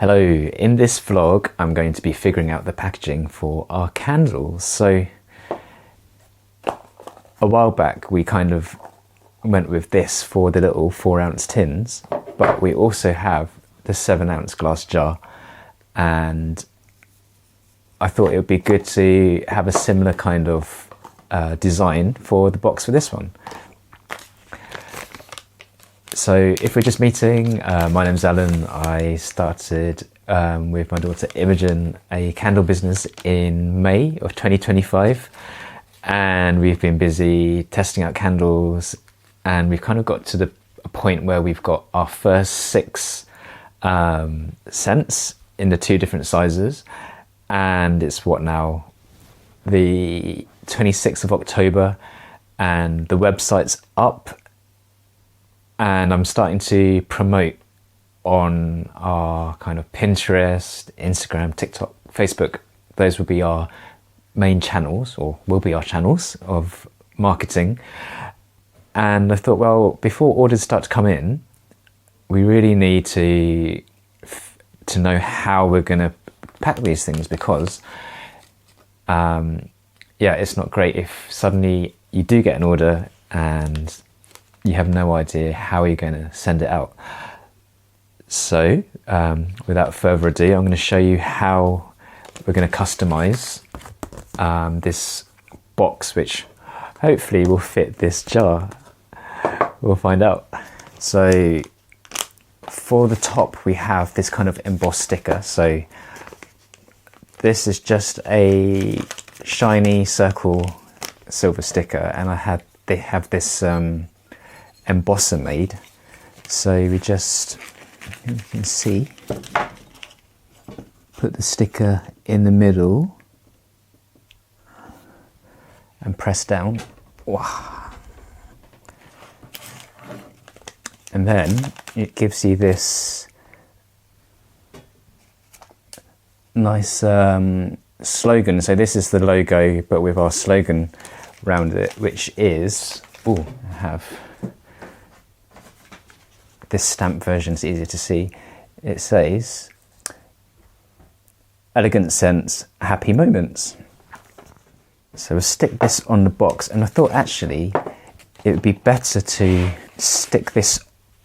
Hello, in this vlog I'm going to be figuring out the packaging for our candles. So a while back we kind of went with this for the little 4-ounce tins, but we also have the 7-ounce glass jar, and I thought it would be good to have a similar kind of design for the box for this one. So if we're just meeting, my name's Alan. I started with my daughter Imogen a candle business in May of 2025, and we've been busy testing out candles, and we've kind of got to the point where we've got our first 6 scents in the 2 different sizes, and it's what now, the 26th of October, and the website's up. And I'm starting to promote on our kind of Pinterest, Instagram, TikTok, Facebook. Those will be our main channels, or will be our channels of marketing. And I thought, well, before orders start to come in, we really need to know how we're going to pack these things, because yeah, it's not great if suddenly you do get an order and you have no idea how you're going to send it out. So without further ado, I'm going to show you how we're going to customize this box, which hopefully will fit this jar. We'll find out. So for the top we have this kind of embossed sticker. So this is just a shiny circle silver sticker, and they have this embosser made. So we just, you can see, put the sticker in the middle and press down. Wow. And then it gives you this nice slogan. So this is the logo, but with our slogan around it, which is, I have this stamp version, is easier to see. It says, "Elegant scents, happy moments." So we'll stick this on the box, and I thought actually it would be better to stick this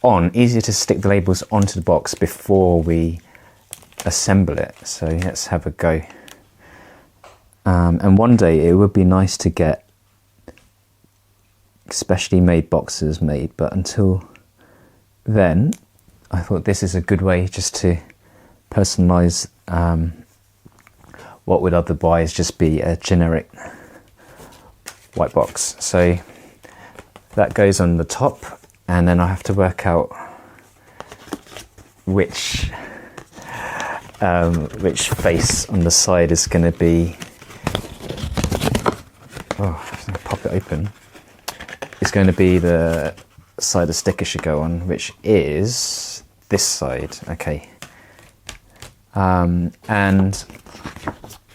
on, easier to stick the labels onto the box before we assemble it. So let's have a go. And one day it would be nice to get specially made boxes made, but until then I thought this is a good way just to personalize what would otherwise just be a generic white box. So that goes on the top, and then I have to work out which face on the side is going to be, pop it open, it's going to be the side the sticker should go on, which is this side. Okay. And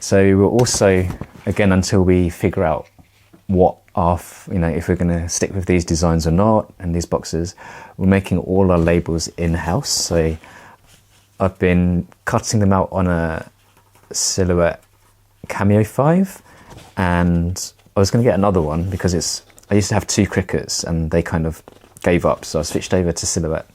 so we'll also, again, until we figure out what if we're going to stick with these designs or not, and these boxes, we're making all our labels in-house. So I've been cutting them out on a Silhouette Cameo 5, and I was going to get another one because I used to have 2 Crickets and they kind of gave up, so I switched over to Silhouette,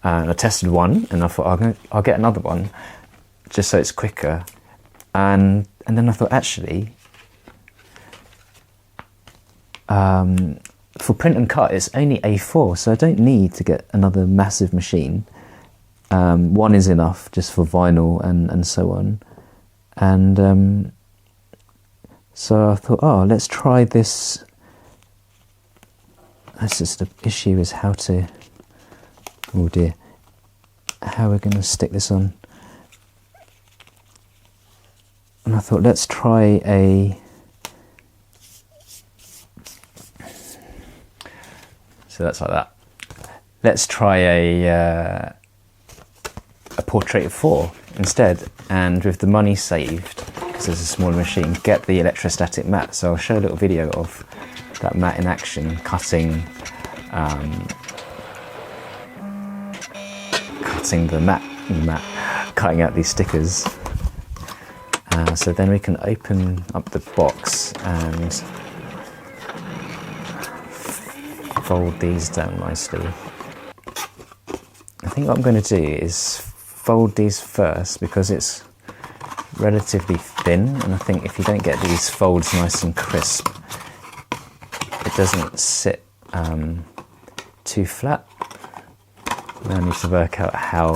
and I tested one, and I thought I'll get another one just so it's quicker, and then I thought actually for print and cut it's only A4, so I don't need to get another massive machine. One is enough just for vinyl and so on, and so I thought, let's try this. That's just the issue, is how we're going to stick this on. And I thought, let's try so that's like that. Let's try a portrait of 4 instead, and with the money saved, because there's a smaller machine, get the electrostatic mat. So I'll show a little video of that mat in action, cutting the mat cutting out these stickers. So then we can open up the box and fold these down nicely. I think what I'm going to do is fold these first because it's relatively thin, and I think if you don't get these folds nice and crisp, it doesn't sit too flat. Now I need to work out how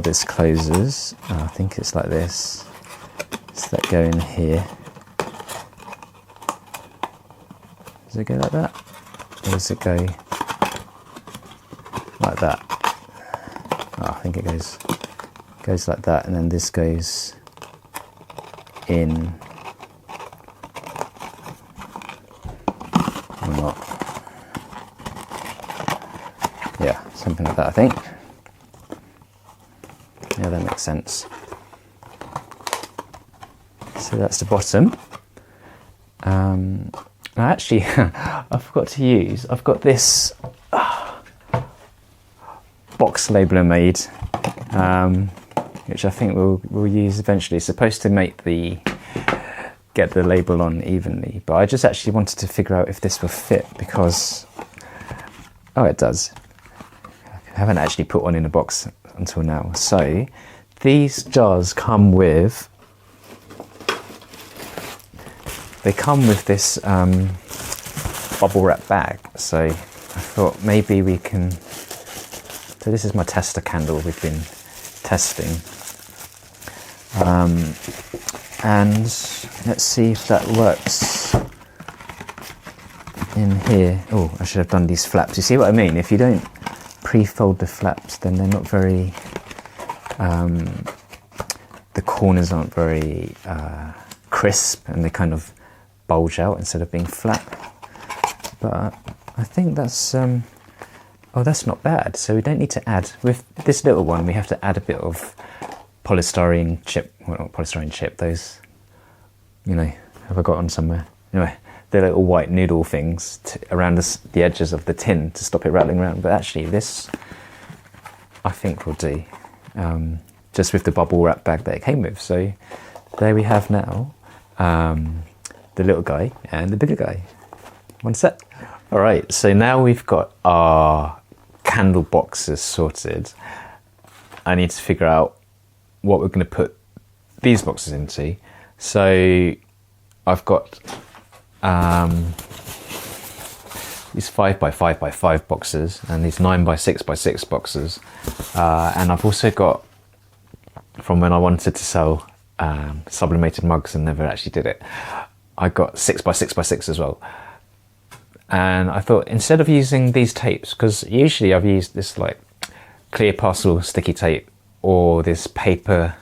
this closes. I think it's like this. Does that go in here? Does it go like that? Or does it go like that? Oh, I think it goes like that, and then this goes in. Or not. Yeah, something like that, I think. Yeah, that makes sense. So that's the bottom. Actually, I forgot to use, I've got this box labeler made, which I think we'll use eventually. It's supposed to get the label on evenly, but I just actually wanted to figure out if this will fit because, oh, it does. I haven't actually put one in a box until now. So these jars come with, this bubble wrap bag. So I thought maybe we can, so this is my tester candle we've been testing. And let's see if that works in here. Oh, I should have done these flaps. You see what I mean? If you don't pre-fold the flaps, then they're not very, the corners aren't very crisp, and they kind of bulge out instead of being flat. But I think that's, oh, that's not bad. So we don't need to add, with this little one, we have to add a bit of polystyrene chip, well, not polystyrene chip, those, you know, have I got on somewhere? Anyway, the little white noodle things around the edges of the tin to stop it rattling around. But actually this, I think, will do, just with the bubble wrap bag that it came with. So there we have now the little guy and the bigger guy. One set. All right, so now we've got our candle boxes sorted. I need to figure out what we're going to put these boxes into. So I've got these 5x5x5 boxes and these 9x6x6 boxes, and I've also got, from when I wanted to sell sublimated mugs and never actually did it, I got 6x6x6 as well. And I thought, instead of using these tapes, because usually I've used this like clear parcel sticky tape or this paper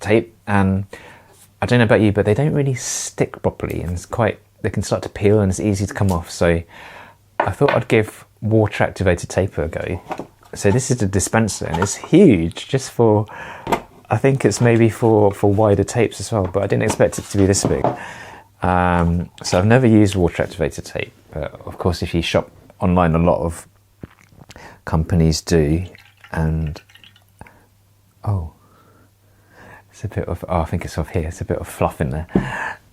tape, and I don't know about you, but they don't really stick properly, and they can start to peel and it's easy to come off. So I thought I'd give water activated tape a go. So this is the dispenser, and it's huge, just for, I think it's maybe for wider tapes as well, but I didn't expect it to be this big. So I've never used water activated tape, but of course if you shop online, a lot of companies do. And oh, it's a bit of, oh, I think it's off here, it's a bit of fluff in there.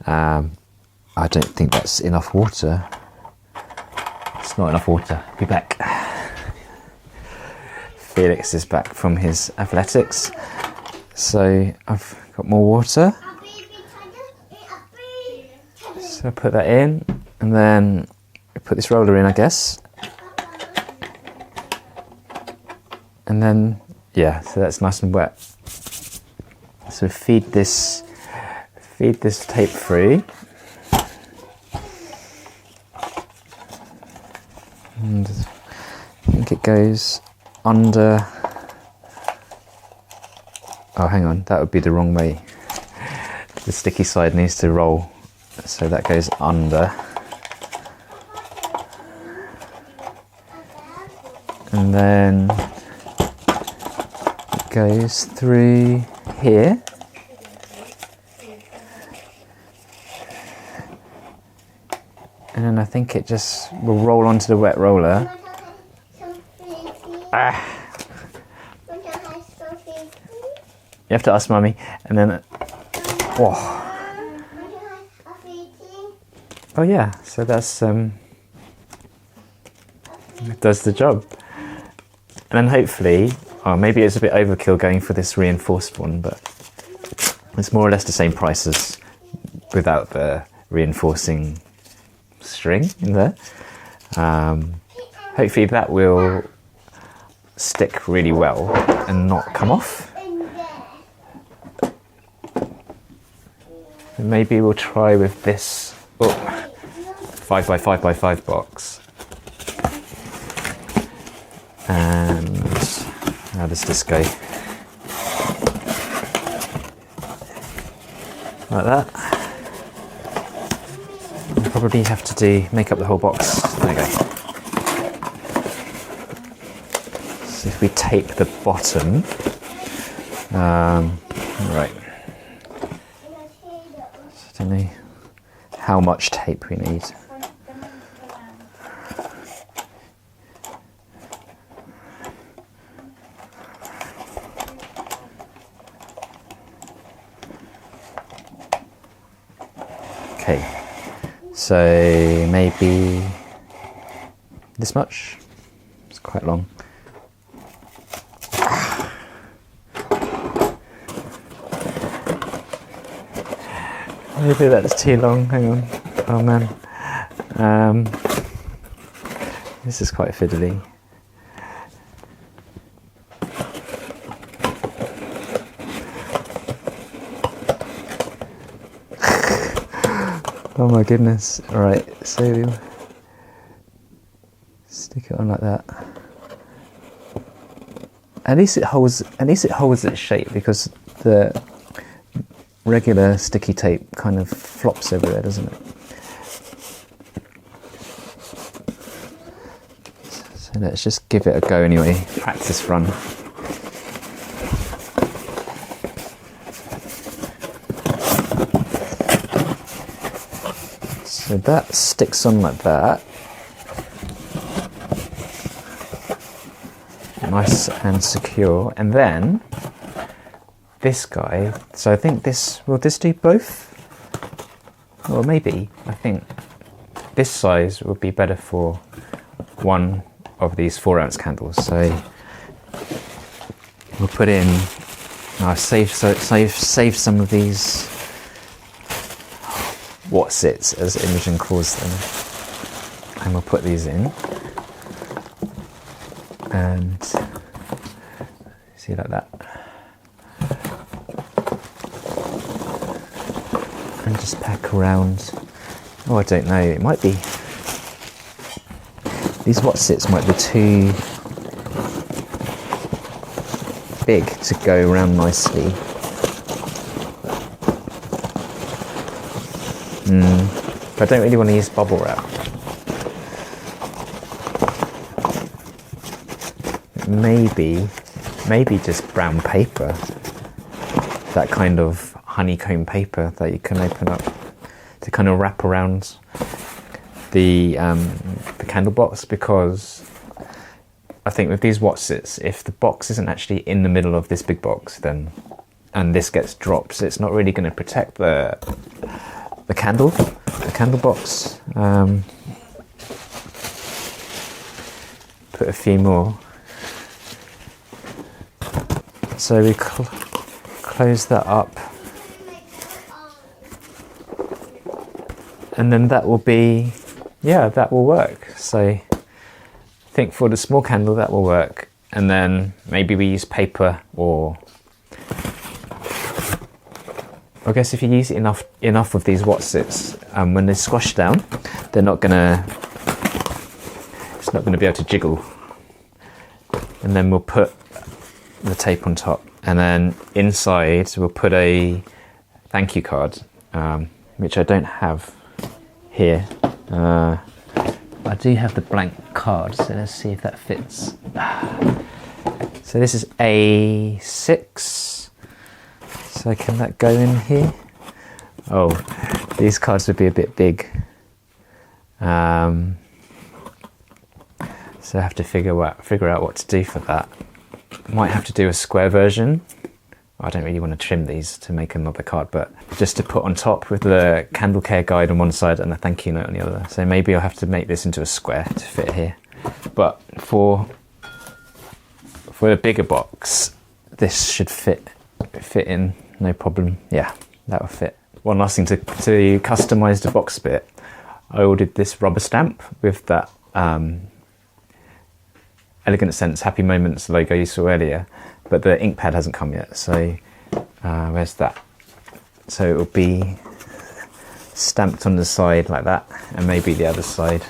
I don't think that's enough water. It's not enough water. Be back. Felix is back from his athletics. So I've got more water. So I put that in, and then I put this roller in, I guess. And then, yeah, so that's nice and wet. So feed this tape through. And I think it goes under. Oh, hang on, that would be the wrong way. The sticky side needs to roll, so that goes under. And then it goes through here. And then I think it just will roll onto the wet roller. Ah. have to ask Mummy. And then, oh yeah, so that's it does the job. And then hopefully, maybe it's a bit overkill going for this reinforced one, but it's more or less the same price as without the reinforcing string in there. Hopefully that will stick really well and not come off. And maybe we'll try with this 5x5x5 box. And how does this go? Like that. I'll probably have to make up the whole box. There we go. So if we tape the bottom, right. I don't know how much tape we need. Okay, so maybe this much. It's quite long. Maybe that's too long. Hang on. Oh man. This is quite fiddly. Oh my goodness. Alright, so stick it on like that. At least it holds its shape, because the regular sticky tape kind of flops over there, doesn't it? So let's just give it a go anyway. Practice run. So that sticks on like that. Nice and secure. And then this guy, so I think will this do both? Or maybe, I think this size would be better for one of these 4-ounce candles. So we'll put in, I've saved some of these Watsits, as Imogen calls them, and we'll put these in, and see, like that, and just pack around. Oh, I don't know, it might be, these Watsits might be too big to go around nicely. But I don't really want to use bubble wrap. Maybe just brown paper. That kind of honeycomb paper that you can open up to kind of wrap around the candle box, because I think with these Watsits, if the box isn't actually in the middle of this big box, then and this gets dropped, so it's not really going to protect the candle box. Put a few more. So we close that up, and then that will be, yeah, that will work. So I think for the small candle that will work, and then maybe we use paper, or I guess if you use enough of these Watsits, when they squash down, it's not gonna be able to jiggle. And then we'll put the tape on top, and then inside we'll put a thank you card, which I don't have here. I do have the blank card, so let's see if that fits. So this is A6. So can that go in here? Oh, these cards would be a bit big. So I have to figure out what to do for that. Might have to do a square version, I don't really want to trim these to make another card, but just to put on top with the candle care guide on one side and a thank you note on the other. So maybe I'll have to make this into a square to fit here. But for a bigger box, this should fit in, no problem. Yeah, that will fit. One last thing to customize the box bit, I ordered this rubber stamp with that Elegant Scents Happy Moments logo you saw earlier, but the ink pad hasn't come yet, so where's that? So it will be stamped on the side like that, and maybe the other side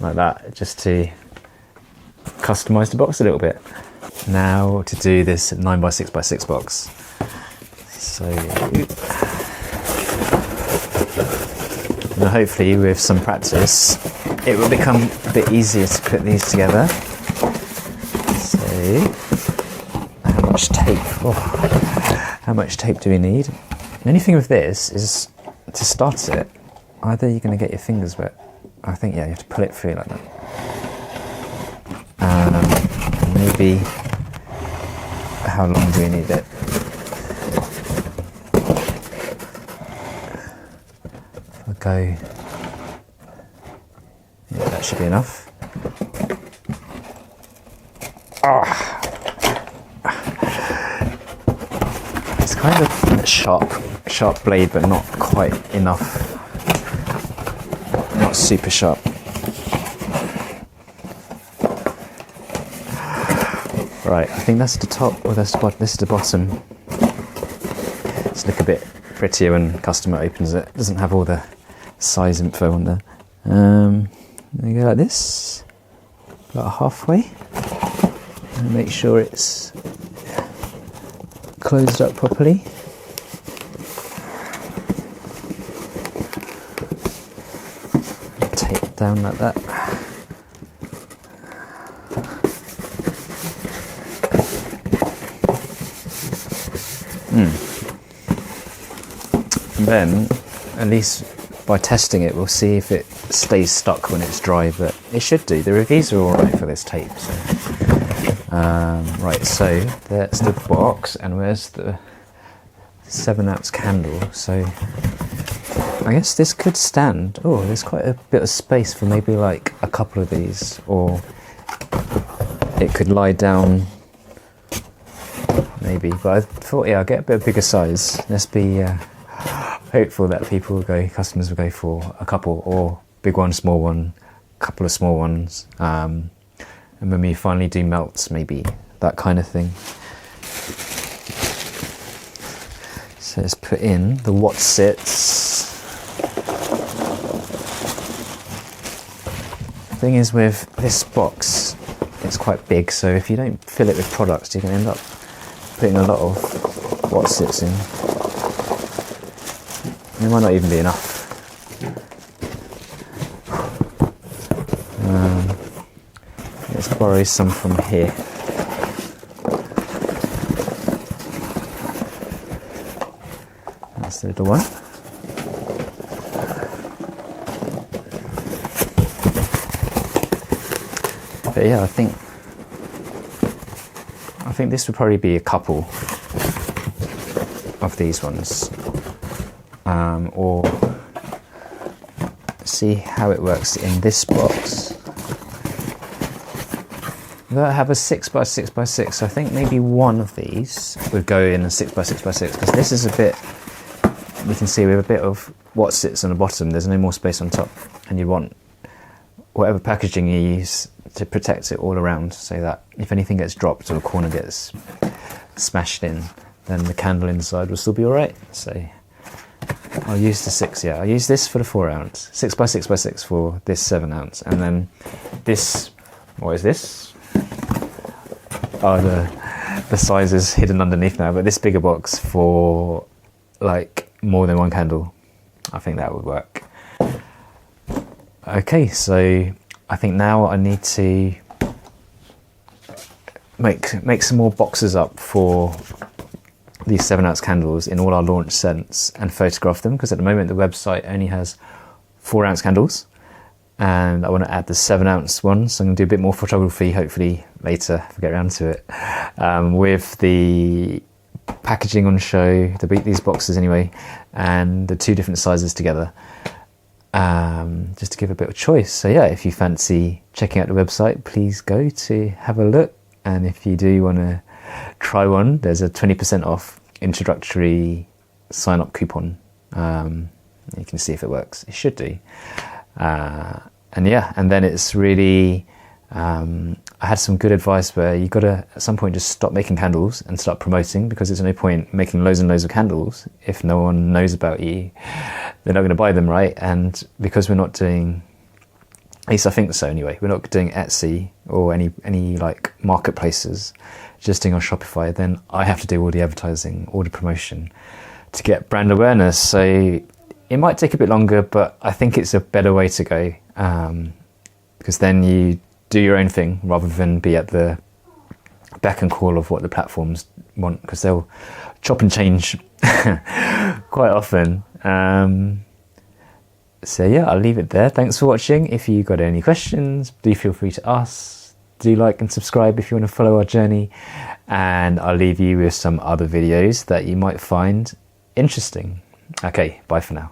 like that, just to customize the box a little bit. Now to do this 9x6x6 box. So and hopefully with some practice it will become a bit easier to put these together. So how much tape? Oh, how much tape do we need? The only thing with this is to start it, either you're going to get your fingers wet. I think, yeah, you have to pull it through like that. Maybe, how long do we need it? If I go, yeah, that should be enough. It's kind of a sharp blade, but not quite enough. Not super sharp. Right, I think that's the top, or that's this is the bottom. It's look a bit prettier when customer opens it. It doesn't have all the size info on there. You go like this, about halfway, and make sure it's closed up properly. Tape it down like that. And then, at least by testing it, we'll see if it stays stuck when it's dry, but it should do. The reviews are alright for this tape. So. Right, so that's the box, and where's the 7-ounce candle? So I guess this could stand. Oh, there's quite a bit of space for maybe like a couple of these, or it could lie down maybe, but I thought, yeah, I'll get a bit bigger size. Let's be hopeful that customers will go for a couple, or big one, small one, couple of small ones, and when we finally do melts, maybe that kind of thing. So let's put in the what sits. The thing is with this box, it's quite big, so if you don't fill it with products, you're going to end up putting a lot of what sits in. It might not even be enough. Let's borrow some from here. That's the little one. But yeah, I think this would probably be a couple of these ones, or see how it works in this box. I have a 6x6x6, so I think maybe one of these would go in a 6x6x6, because this is a bit, we can see we have a bit of what sits on the bottom, there's no more space on top, and you want whatever packaging you use to protect it all around, so that if anything gets dropped or a corner gets smashed in, then the candle inside will still be alright. So I'll use the 6, yeah, I'll use this for the 4-ounce, 6x6x6 for this 7-ounce, and then this, what is this? Oh, the size is hidden underneath now, but this bigger box for like more than one candle, I think that would work. Okay, so I think now I need to make some more boxes up for these 7-ounce candles in all our launch scents and photograph them, because at the moment the website only has 4-ounce candles, and I want to add the 7-ounce one, so I'm going to do a bit more photography hopefully later if I get around to it, with the packaging on show, these boxes anyway, and the 2 different sizes together, just to give a bit of choice. So yeah, if you fancy checking out the website, please go to have a look, and if you do want to try one, there's a 20% off introductory sign up coupon. You can see if it works. It should do. And yeah, and then it's really, I had some good advice where you got to at some point just stop making candles and start promoting, because there's no point making loads and loads of candles if no one knows about you. They're not going to buy them, right? And because we're not doing, at least I think so anyway, we're not doing Etsy or any like marketplaces, just doing on Shopify, then I have to do all the advertising, all the promotion to get brand awareness. So it might take a bit longer, but I think it's a better way to go, because then you do your own thing rather than be at the beck and call of what the platforms want, because they'll chop and change quite often. So yeah, I'll leave it there. Thanks for watching. If you got any questions, do feel free to ask. Do like and subscribe if you want to follow our journey, and I'll leave you with some other videos that you might find interesting. Okay, bye for now.